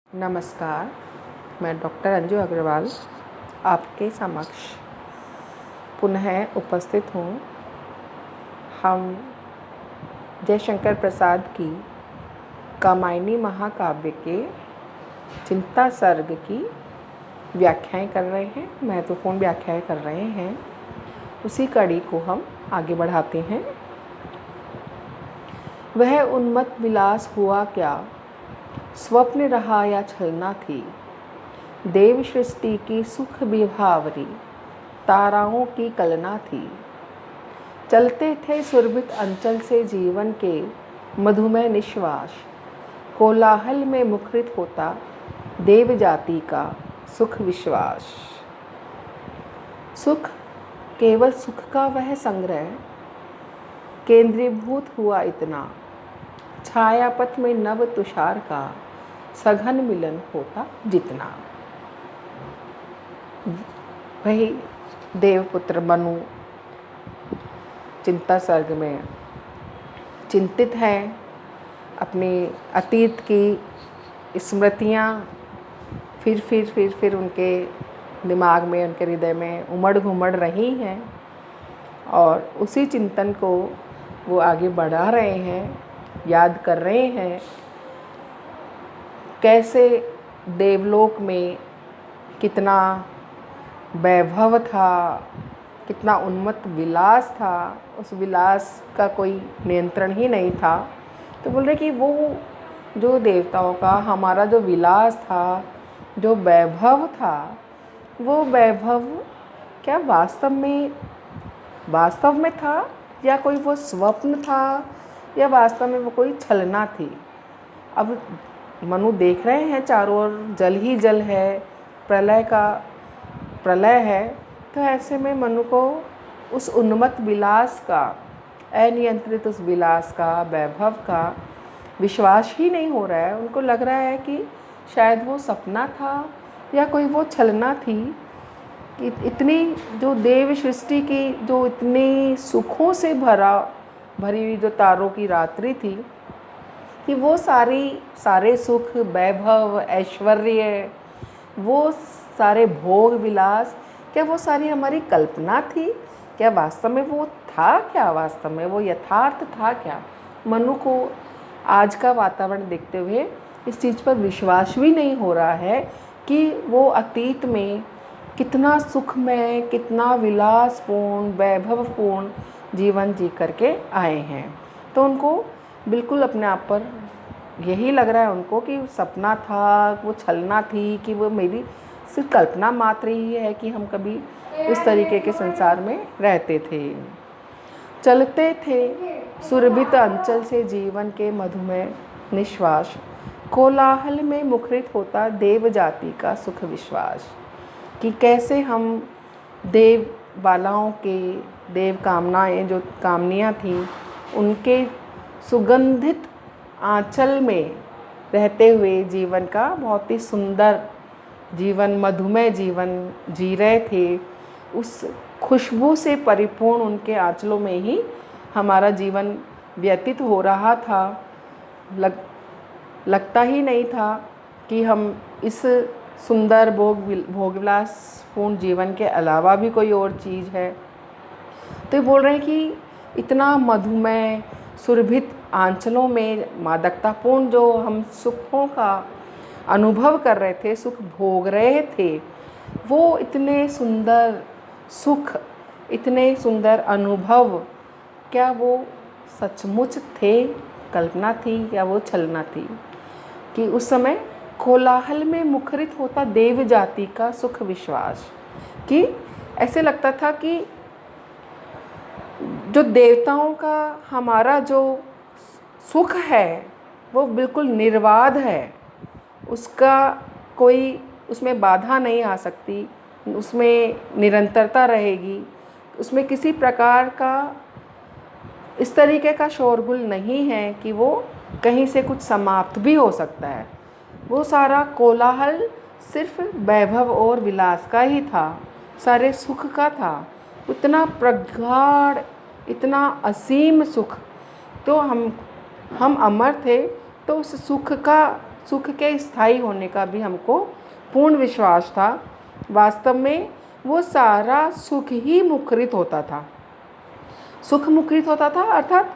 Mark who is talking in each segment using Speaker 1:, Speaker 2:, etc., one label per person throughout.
Speaker 1: नमस्कार, मैं डॉक्टर अंजू अग्रवाल आपके समक्ष पुनः उपस्थित हूँ। हम जयशंकर प्रसाद की कामायनी महाकाव्य के चिंता सर्ग की व्याख्याएं कर रहे हैं, महत्वपूर्ण व्याख्याएं कर रहे हैं। उसी कड़ी को हम आगे बढ़ाते हैं। वह उन्मत्त विलास हुआ क्या, स्वप्न रहा या छलना थी। देव सृष्टि की सुख विभावरी ताराओं की कलना थी। चलते थे सुरभित अंचल से जीवन के मधुमय निश्वास। कोलाहल में मुखरित होता देव जाति का सुख विश्वास। सुख केवल सुख का वह संग्रह केंद्रीभूत हुआ इतना। छायापथ में नव तुषार का सघन मिलन होता जितना। वही देवपुत्र मनु चिंता सर्ग में चिंतित है। अपनी अतीत की स्मृतियाँ फिर उनके दिमाग में, उनके हृदय में उमड़ घुमड़ रही हैं और उसी चिंतन को वो आगे बढ़ा रहे हैं, याद कर रहे हैं। कैसे देवलोक में कितना वैभव था, कितना उन्मत्त विलास था, उस विलास का कोई नियंत्रण ही नहीं था। तो बोल रहे कि वो जो देवताओं का हमारा जो विलास था, जो वैभव था, वो वैभव क्या वास्तव में था, या कोई वो स्वप्न था, या वास्तव में वो कोई छलना थी। अब मनु देख रहे हैं चारों ओर जल ही जल है, प्रलय है। तो ऐसे में मनु को उस उन्मत्त विलास का, अनियंत्रित उस विलास का, वैभव का विश्वास ही नहीं हो रहा है। उनको लग रहा है कि शायद वो सपना था या कोई वो छलना थी। इतनी जो देव सृष्टि की, जो इतनी सुखों से भरी हुई जो तारों की रात्रि थी, कि वो सारे सुख, वैभव, ऐश्वर्य, वो सारे भोग विलास, क्या वो सारी हमारी कल्पना थी? क्या वास्तव में वो था? क्या वास्तव में वो यथार्थ था क्या? मनु को आज का वातावरण देखते हुए इस चीज़ पर विश्वास भी नहीं हो रहा है कि वो अतीत में कितना सुखमय, कितना विलासपूर्ण, वैभवपूर्ण जीवन जी करके आए हैं। तो उनको बिल्कुल अपने आप पर यही लग रहा है उनको कि सपना था, वो छलना थी, कि वो मेरी सिर्फ कल्पना मात्र ही है कि हम कभी उस तरीके के संसार में रहते थे। चलते थे सुरभित अंचल से जीवन के मधुमय निश्वास। कोलाहल में मुखरित होता देव जाति का सुख विश्वास। कि कैसे हम देव बालाओं के, देव कामनाएं, जो कामनियाँ थीं, उनके सुगंधित आंचल में रहते हुए जीवन का बहुत ही सुंदर जीवन, मधुमय जीवन जी रहे थे। उस खुशबू से परिपूर्ण उनके आंचलों में ही हमारा जीवन व्यतीत हो रहा था। लगता ही नहीं था कि हम इस सुंदर भोगविलासपूर्ण जीवन के अलावा भी कोई और चीज़ है। तो ये बोल रहे हैं कि इतना मधुमय सुरभित आंचलों में मादकतापूर्ण जो हम सुखों का अनुभव कर रहे थे, सुख भोग रहे थे, वो इतने सुंदर सुख, इतने सुंदर अनुभव, क्या वो सचमुच थे, कल्पना थी, या वो छलना थी? कि उस समय कोलाहल में मुखरित होता देव जाति का सुख विश्वास। कि ऐसे लगता था कि जो देवताओं का हमारा जो सुख है वो बिल्कुल निर्बाध है, उसका कोई, उसमें बाधा नहीं आ सकती, उसमें निरंतरता रहेगी, उसमें किसी प्रकार का इस तरीके का शोरगुल नहीं है कि वो कहीं से कुछ समाप्त भी हो सकता है। वो सारा कोलाहल सिर्फ वैभव और विलास का ही था, सारे सुख का था। उतना प्रगाढ़, इतना असीम सुख। तो हम अमर थे, तो उस सुख के स्थायी होने का भी हमको पूर्ण विश्वास था। वास्तव में वो सारा सुख ही मुखरित होता था, सुख मुखरित होता था, अर्थात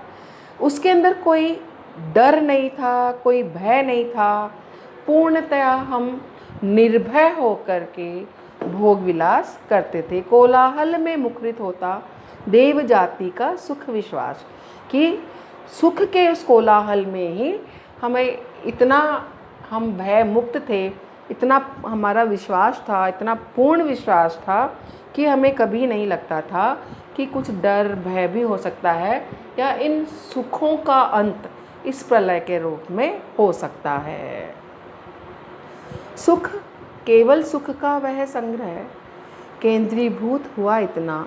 Speaker 1: उसके अंदर कोई डर नहीं था, कोई भय नहीं था। पूर्णतया हम निर्भय होकर के भोग विलास करते थे। कोलाहल में मुखरित होता देव जाति का सुख विश्वास, कि सुख के उस कोलाहल में ही हमें इतना हम भय मुक्त थे, इतना हमारा विश्वास था, इतना पूर्ण विश्वास था कि हमें कभी नहीं लगता था कि कुछ डर भय भी हो सकता है या इन सुखों का अंत इस प्रलय के रूप में हो सकता है। सुख केवल सुख का वह संग्रह केंद्रीभूत हुआ इतना,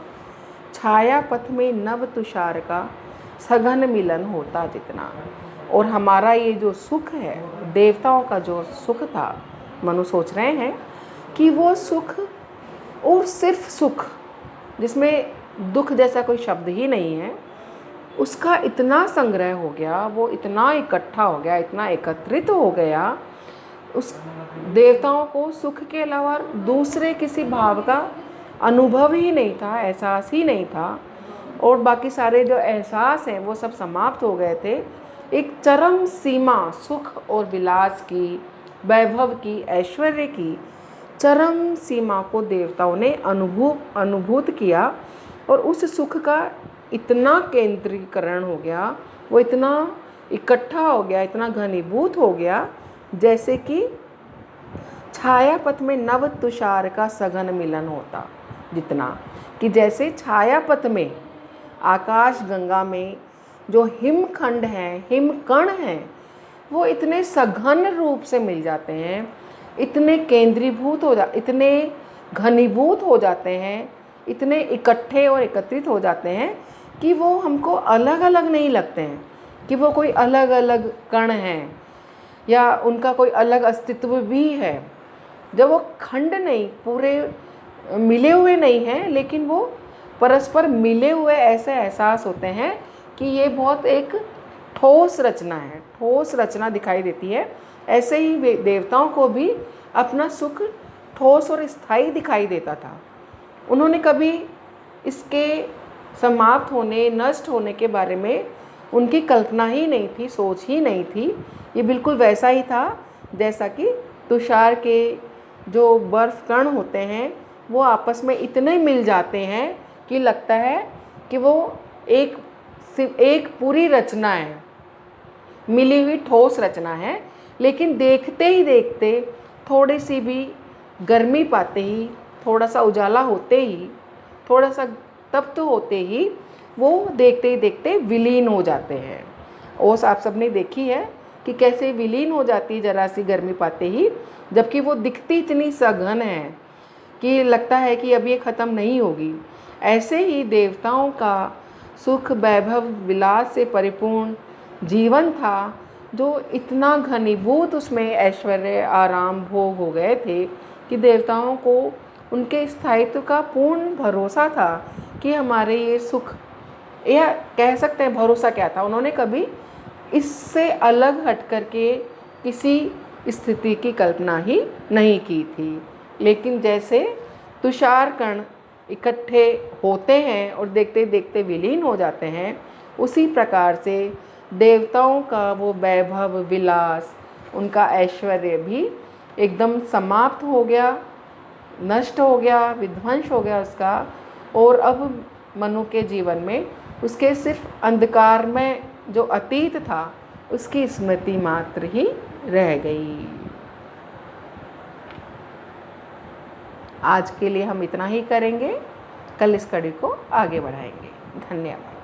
Speaker 1: छाया पथ में नव तुषार का सघन मिलन होता जितना। और हमारा ये जो सुख है, देवताओं का जो सुख था, मनु सोच रहे हैं कि वो सुख और सिर्फ सुख, जिसमें दुख जैसा कोई शब्द ही नहीं है, उसका इतना संग्रह हो गया, वो इतना इकट्ठा हो गया, इतना एकत्रित हो गया, उस देवताओं को सुख के अलावा दूसरे किसी भाव का अनुभव ही नहीं था, एहसास ही नहीं था। और बाकी सारे जो एहसास हैं वो सब समाप्त हो गए थे। एक चरम सीमा सुख और विलास की, वैभव की, ऐश्वर्य की चरम सीमा को देवताओं ने अनुभूत किया। और उस सुख का इतना केंद्रीकरण हो गया, वो इतना इकट्ठा हो गया, इतना घनीभूत हो गया, जैसे कि छाया पथ में नव तुषार का सघन मिलन होता जितना। कि जैसे छाया पथ में, आकाश गंगा में जो हिमखंड हैं, हिमकण हैं, वो इतने सघन रूप से मिल जाते हैं, इतने केंद्रीभूत इतने घनीभूत हो जाते हैं, इतने इकट्ठे और एकत्रित हो जाते हैं कि वो हमको अलग अलग नहीं लगते हैं, कि वो कोई अलग अलग कण हैं या उनका कोई अलग अस्तित्व भी है। जब वो खंड नहीं, पूरे मिले हुए नहीं हैं, लेकिन वो परस्पर मिले हुए ऐसे एहसास होते हैं कि ये बहुत एक ठोस रचना है, ठोस रचना दिखाई देती है। ऐसे ही देवताओं को भी अपना सुख ठोस और स्थायी दिखाई देता था। उन्होंने कभी इसके समाप्त होने, नष्ट होने के बारे में उनकी कल्पना ही नहीं थी, सोच ही नहीं थी। ये बिल्कुल वैसा ही था जैसा कि तुषार के जो बर्फ कण होते हैं वो आपस में इतने मिल जाते हैं कि लगता है कि वो एक पूरी रचना है, मिली हुई ठोस रचना है। लेकिन देखते ही देखते, थोड़ी सी भी गर्मी पाते ही, थोड़ा सा उजाला होते ही, थोड़ा सा तप्त होते ही वो देखते ही देखते विलीन हो जाते हैं। ओस आप सबने देखी है कि कैसे विलीन हो जाती है जरा सी गर्मी पाते ही, जबकि वो दिखती इतनी सघन है कि लगता है कि अब ये ख़त्म नहीं होगी। ऐसे ही देवताओं का सुख, वैभव, विलास से परिपूर्ण जीवन था, जो इतना घनीभूत उसमें ऐश्वर्य, आराम, भोग हो गए थे कि देवताओं को उनके स्थायित्व का पूर्ण भरोसा था कि हमारे ये सुख, या कह सकते हैं भरोसा क्या था, उन्होंने कभी इससे अलग हट करके किसी स्थिति की कल्पना ही नहीं की थी। लेकिन जैसे तुषार कण इकट्ठे होते हैं और देखते देखते विलीन हो जाते हैं, उसी प्रकार से देवताओं का वो वैभव, विलास, उनका ऐश्वर्य भी एकदम समाप्त हो गया, नष्ट हो गया, विध्वंस हो गया उसका। और अब मनु के जीवन में उसके सिर्फ अंधकार में जो अतीत था उसकी स्मृति मात्र ही रह गई। आज के लिए हम इतना ही करेंगे, कल इस कड़ी को आगे बढ़ाएंगे। धन्यवाद।